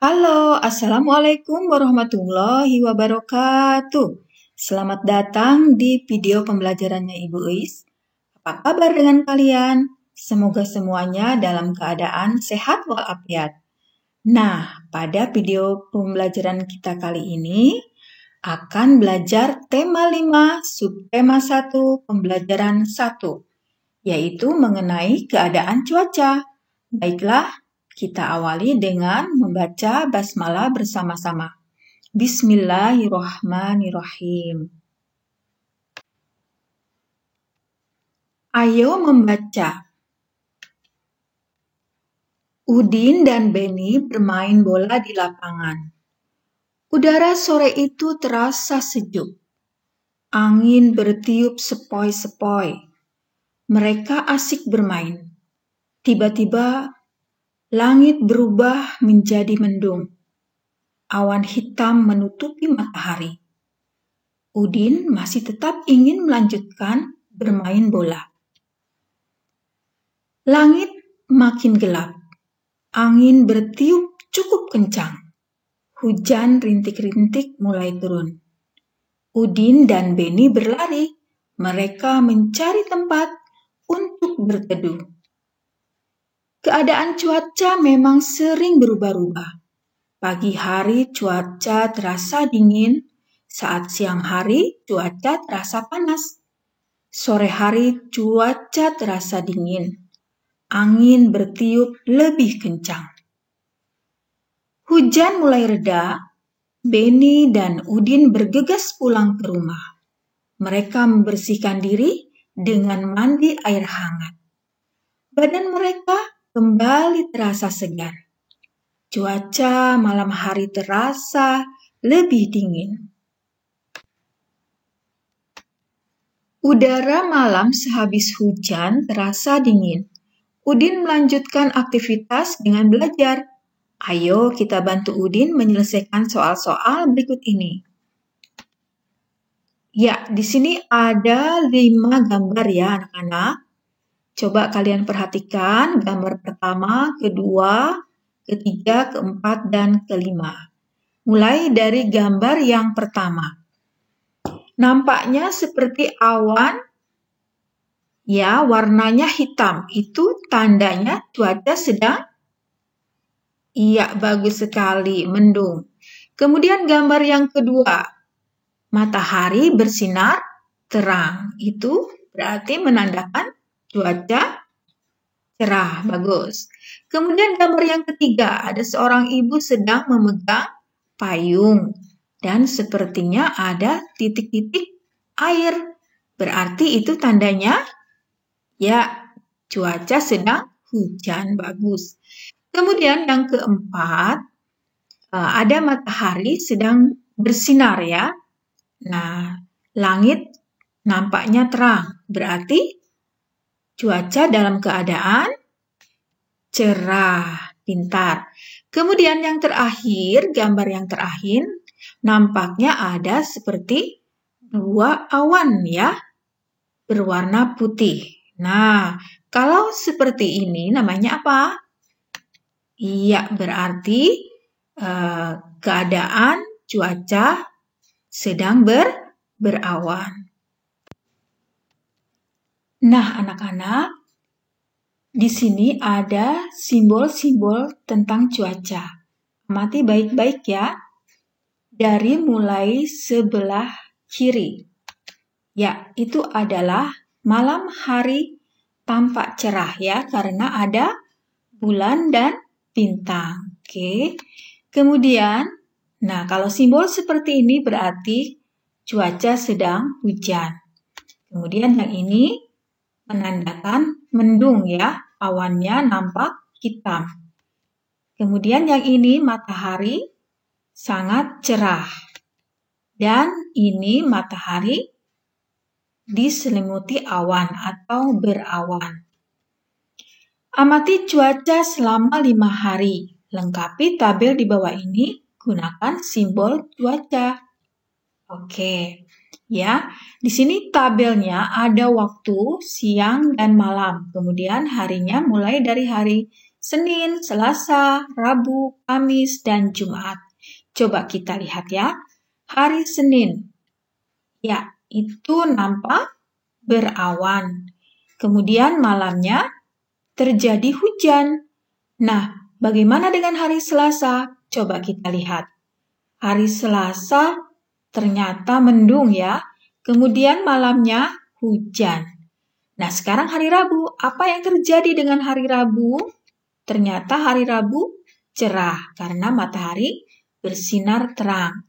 Halo, Assalamualaikum warahmatullahi wabarakatuh. Selamat datang di video pembelajarannya Ibu Uis. Apa kabar dengan kalian? Semoga semuanya dalam keadaan sehat walafiat. Nah, pada video pembelajaran kita kali ini akan belajar tema 5, subtema 1, pembelajaran 1, yaitu mengenai keadaan cuaca. Baiklah, kita awali dengan membaca basmalah bersama-sama. Bismillahirrahmanirrahim. Ayo membaca. Udin dan Beni bermain bola di lapangan. Udara sore itu terasa sejuk. Angin bertiup sepoi-sepoi. Mereka asik bermain. Tiba-tiba langit berubah menjadi mendung. Awan hitam menutupi matahari. Udin masih tetap ingin melanjutkan bermain bola. Langit makin gelap. Angin bertiup cukup kencang. Hujan rintik-rintik mulai turun. Udin dan Beni berlari. Mereka mencari tempat untuk berteduh. Keadaan cuaca memang sering berubah-ubah. Pagi hari cuaca terasa dingin, saat siang hari cuaca terasa panas. Sore hari cuaca terasa dingin, angin bertiup lebih kencang. Hujan mulai reda, Beni dan Udin bergegas pulang ke rumah. Mereka membersihkan diri dengan mandi air hangat. Badan mereka kembali terasa segar. Cuaca malam hari terasa lebih dingin. Udara malam sehabis hujan terasa dingin. Udin melanjutkan aktivitas dengan belajar. Ayo kita bantu Udin menyelesaikan soal-soal berikut ini. Ya, di sini ada 5 gambar ya anak-anak. Coba kalian perhatikan gambar pertama, kedua, ketiga, keempat, dan kelima. Mulai dari gambar yang pertama. Nampaknya seperti awan, ya warnanya hitam. Itu tandanya cuaca sedang, iya bagus sekali, mendung. Kemudian gambar yang kedua, matahari bersinar terang. Itu berarti menandakan cuaca cerah, bagus. Kemudian gambar yang ketiga, ada seorang ibu sedang memegang payung. Dan sepertinya ada titik-titik air. Berarti itu tandanya, ya cuaca sedang hujan, bagus. Kemudian yang keempat, ada matahari sedang bersinar ya. Nah, langit nampaknya terang. Berarti cuaca dalam keadaan cerah, pintar. Kemudian yang terakhir, gambar yang terakhir, nampaknya ada seperti 2 awan ya, berwarna putih. Nah, kalau seperti ini namanya apa? Iya, berarti keadaan cuaca sedang berawan. Nah, anak-anak, di sini ada simbol-simbol tentang cuaca. Amati baik-baik ya. Dari mulai sebelah kiri. Ya, itu adalah malam hari tampak cerah ya, karena ada bulan dan bintang. Oke. Kemudian, nah kalau simbol seperti ini berarti cuaca sedang hujan. Kemudian yang ini menandakan mendung ya, awannya nampak hitam. Kemudian yang ini matahari sangat cerah. Dan ini matahari diselimuti awan atau berawan. Amati cuaca selama 5 hari. Lengkapi tabel di bawah ini, gunakan simbol cuaca. Oke. Ya, di sini tabelnya ada waktu siang dan malam. Kemudian harinya mulai dari hari Senin, Selasa, Rabu, Kamis, dan Jumat. Coba kita lihat ya. Hari Senin. Ya, itu nampak berawan. Kemudian malamnya terjadi hujan. Nah, bagaimana dengan hari Selasa? Coba kita lihat. Hari Selasa ternyata mendung ya. Kemudian malamnya hujan. Nah, sekarang hari Rabu. Apa yang terjadi dengan hari Rabu? Ternyata hari Rabu cerah karena matahari bersinar terang.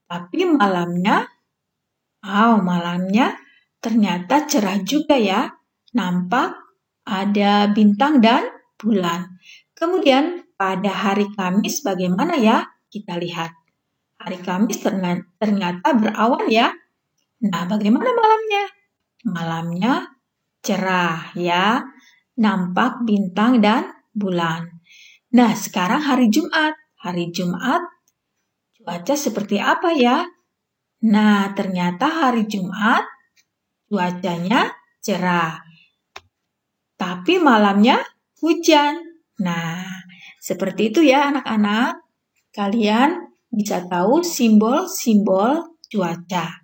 Tapi malamnya ternyata cerah juga ya. Nampak ada bintang dan bulan. Kemudian pada hari Kamis bagaimana ya? Kita lihat. Hari Kamis ternyata berawan ya. Nah, bagaimana malamnya? Malamnya cerah ya. Nampak bintang dan bulan. Nah, sekarang hari Jumat. Hari Jumat cuaca seperti apa ya? Nah, ternyata hari Jumat cuacanya cerah. Tapi malamnya hujan. Nah, seperti itu ya anak-anak. Kalian bisa tahu simbol-simbol cuaca.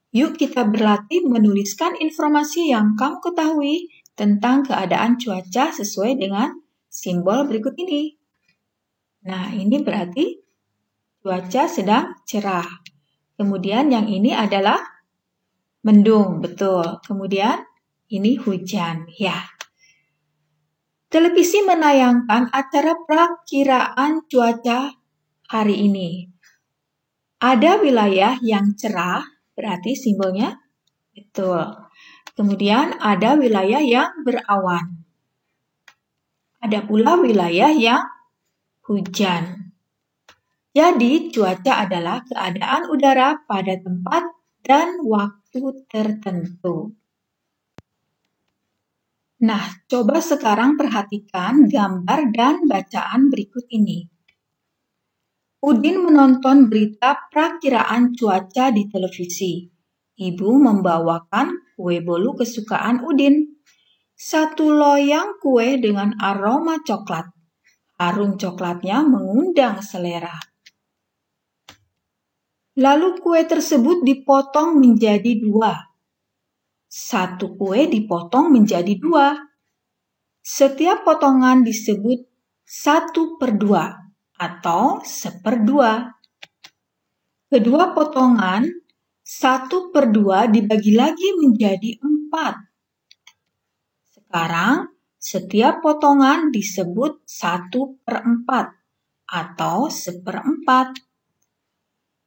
Yuk kita berlatih menuliskan informasi yang kamu ketahui tentang keadaan cuaca sesuai dengan simbol berikut ini. Nah, ini berarti cuaca sedang cerah. Kemudian yang ini adalah mendung, betul. Kemudian ini hujan, ya. Televisi menayangkan acara perakiraan cuaca hari ini. Ada wilayah yang cerah, berarti simbolnya betul. Kemudian ada wilayah yang berawan. Ada pula wilayah yang hujan. Jadi, cuaca adalah keadaan udara pada tempat dan waktu tertentu. Nah, coba sekarang perhatikan gambar dan bacaan berikut ini. Udin menonton berita perakiraan cuaca di televisi. Ibu membawakan kue bolu kesukaan Udin. Satu loyang kue dengan aroma coklat. Harum coklatnya mengundang selera. Lalu kue tersebut dipotong menjadi 2. Satu kue dipotong menjadi 2. Setiap potongan disebut 1/2 atau 1/2. Kedua potongan 1/2 dibagi lagi menjadi 4. Sekarang setiap potongan disebut 1/4 atau 1/4.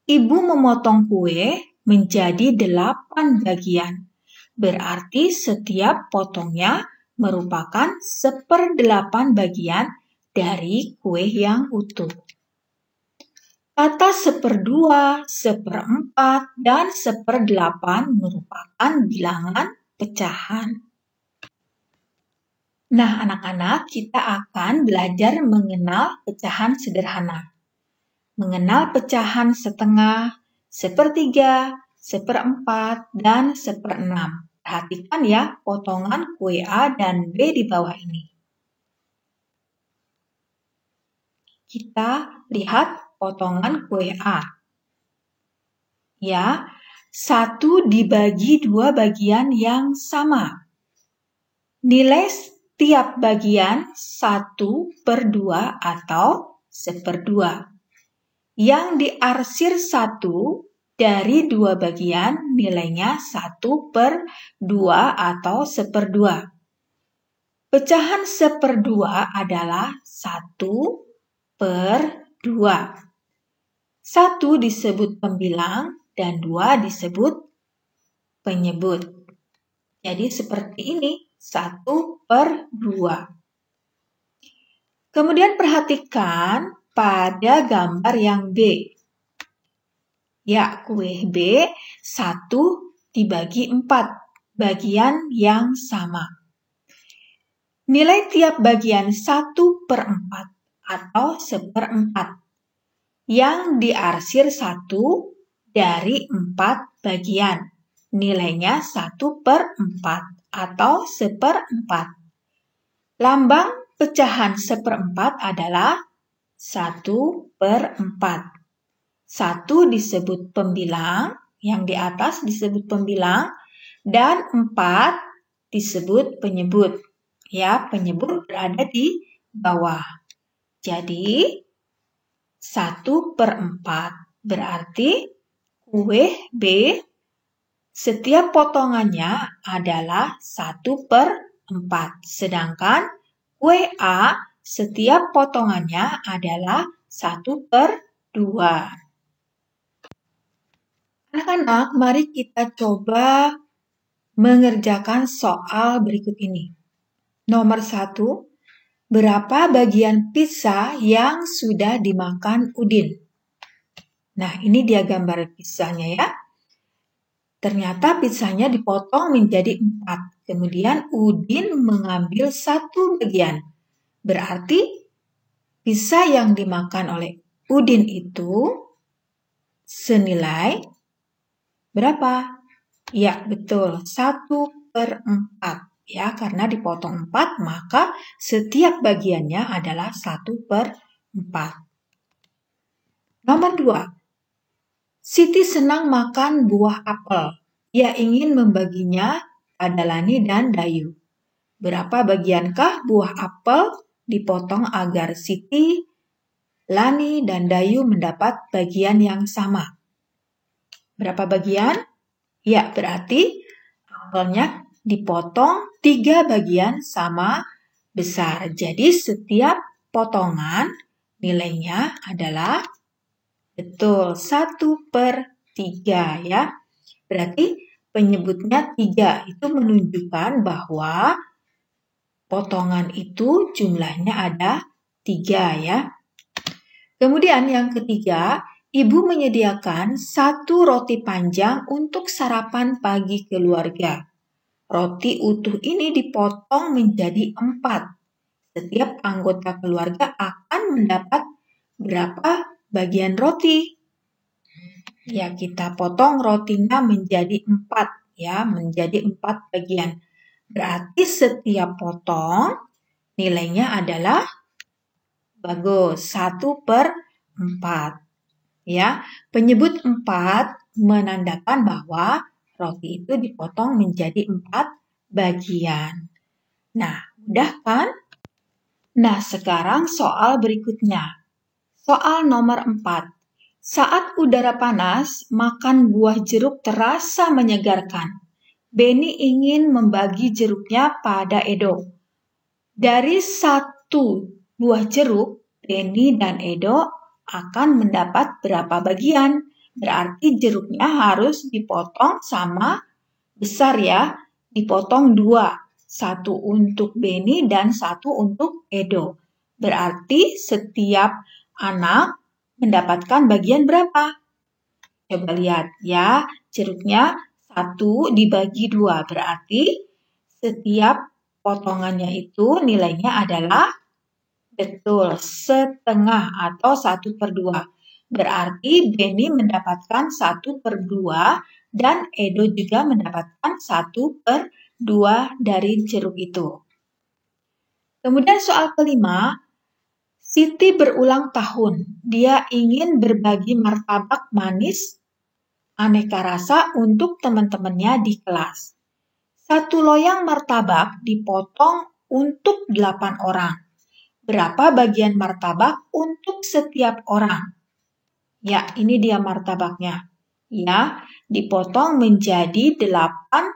Ibu memotong kue menjadi 8 bagian. Berarti setiap potongnya merupakan 1/8 bagian dari kue yang utuh. Kata 1/2, 1/4, dan 1/8 merupakan bilangan pecahan. Nah, anak-anak, kita akan belajar mengenal pecahan sederhana. Mengenal pecahan setengah, 1/3, 1/4, dan 1/6. Perhatikan ya potongan kue A dan B di bawah ini. Kita lihat potongan kue A. Ya, 1 dibagi 2 bagian yang sama. Nilai tiap bagian 1/2 atau 1/2. Yang diarsir 1 dari 2 bagian nilainya 1/2 atau 1/2. Pecahan 1/2 adalah 1/2. 1 disebut pembilang dan 2 disebut penyebut. Jadi seperti ini, 1/2. Kemudian perhatikan pada gambar yang B. Ya, kue B 1 dibagi 4, bagian yang sama. Nilai tiap bagian 1/4 atau 1/4. Yang diarsir 1 dari 4 bagian. Nilainya 1/4 atau 1/4. Lambang pecahan 1/4 adalah 1/4. 1 disebut pembilang, yang di atas disebut pembilang, dan 4 disebut penyebut. Ya, penyebut berada di bawah. Jadi, 1/4 berarti kue B setiap potongannya adalah 1/4. Sedangkan kue A setiap potongannya adalah 1/2. Anak-anak, mari kita coba mengerjakan soal berikut ini. Nomor 1, berapa bagian pizza yang sudah dimakan Udin? Nah, ini dia gambar pizzanya ya. Ternyata pizzanya dipotong menjadi 4. Kemudian Udin mengambil 1 bagian. Berarti pizza yang dimakan oleh Udin itu senilai berapa? Ya, betul. 1/4. Ya, karena dipotong 4, maka setiap bagiannya adalah 1/4. Nomor 2. Siti senang makan buah apel. Ia ingin membaginya pada Lani dan Dayu. Berapa bagiankah buah apel dipotong agar Siti, Lani, dan Dayu mendapat bagian yang sama? Berapa bagian? Ya, berarti apelnya dipotong 3 bagian sama besar. Jadi setiap potongan nilainya adalah betul 1/3 ya. Berarti penyebutnya 3 itu menunjukkan bahwa potongan itu jumlahnya ada 3 ya. Kemudian yang ketiga, Ibu menyediakan 1 roti panjang untuk sarapan pagi keluarga. Roti utuh ini dipotong menjadi 4. Setiap anggota keluarga akan mendapat berapa bagian roti? Ya, kita potong rotinya menjadi 4 ya, menjadi 4 bagian. Berarti setiap potong nilainya adalah bagus, 1/4. Ya, penyebut 4 menandakan bahwa roti itu dipotong menjadi 4 bagian. Nah, mudah kan? Nah, sekarang soal berikutnya. Soal nomor 4. Saat udara panas, makan buah jeruk terasa menyegarkan. Beni ingin membagi jeruknya pada Edo. Dari 1 buah jeruk, Beni dan Edo akan mendapat berapa bagian? Berarti jeruknya harus dipotong sama besar ya. Dipotong 2. 1 untuk Beni dan 1 untuk Edo. Berarti setiap anak mendapatkan bagian berapa? Coba lihat ya, jeruknya 1 dibagi 2. Berarti setiap potongannya itu nilainya adalah betul, setengah atau 1/2. Berarti Beni mendapatkan 1/2 dan Edo juga mendapatkan 1/2 dari jeruk itu. Kemudian soal kelima, Siti berulang tahun. Dia ingin berbagi martabak manis aneka rasa untuk teman-temannya di kelas. 1 loyang martabak dipotong untuk 8 orang. Berapa bagian martabak untuk setiap orang? Ya, ini dia martabaknya. Ya, dipotong menjadi 8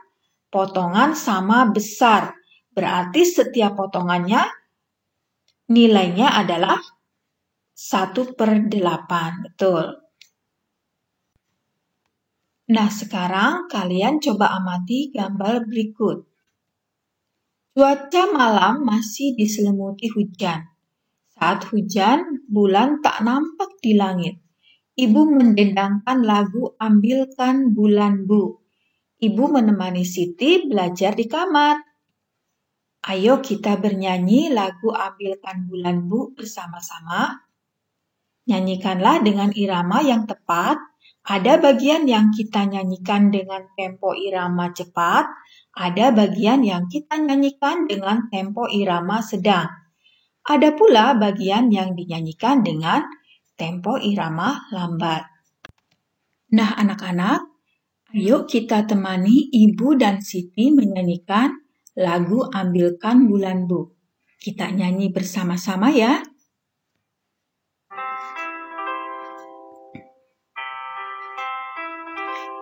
potongan sama besar. Berarti setiap potongannya nilainya adalah 1/8. Betul. Nah, sekarang kalian coba amati gambar berikut. Cuaca malam masih diselimuti hujan. Saat hujan, bulan tak nampak di langit. Ibu mendendangkan lagu Ambilkan Bulan Bu. Ibu menemani Siti belajar di kamar. Ayo kita bernyanyi lagu Ambilkan Bulan Bu bersama-sama. Nyanyikanlah dengan irama yang tepat Ada bagian yang kita nyanyikan dengan tempo irama cepat, ada bagian yang kita nyanyikan dengan tempo irama sedang. Ada pula bagian yang dinyanyikan dengan tempo irama lambat. Nah, anak-anak, ayo kita temani Ibu dan Siti menyanyikan lagu Ambilkan Bulan Bu. Kita nyanyi bersama-sama ya.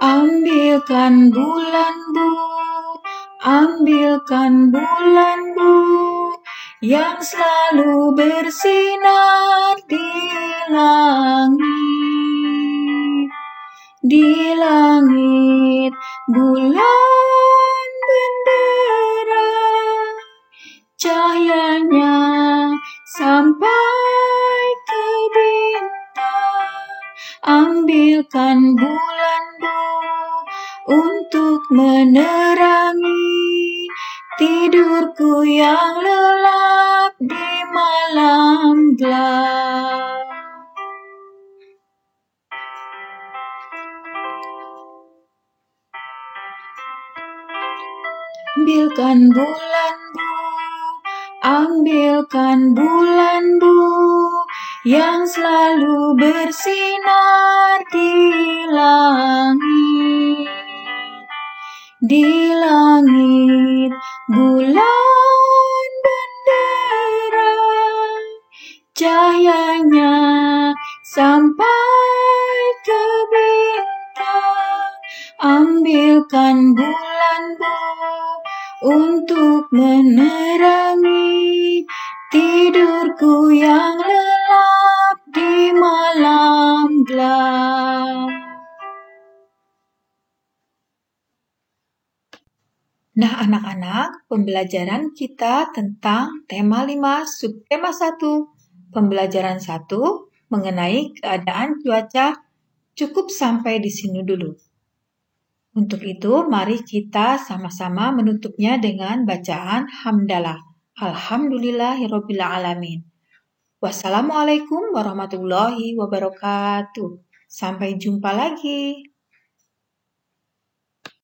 Ambilkan bulan Bu, ambilkan bulan Bu, yang selalu bersinar di langit. Di langit bulan benderang, cahayanya sampai ke bintang. Ambilkan bulan Bu untuk menerangi tidurku yang lelap di malam gelap. Ambilkan bulan Bu, ambilkan bulan Bu, yang selalu bersinar di langit. Di langit bulan benderang, cahayanya sampai ke bintang. Ambilkan bulan Bu untuk menerangi tidurku yang lelap di malam gelap. Nah, anak-anak, pembelajaran kita tentang tema 5, subtema 1, pembelajaran 1 mengenai keadaan cuaca cukup sampai di sini dulu. Untuk itu, mari kita sama-sama menutupnya dengan bacaan hamdalah. Alhamdulillahirabbil alamin. Wassalamualaikum warahmatullahi wabarakatuh. Sampai jumpa lagi.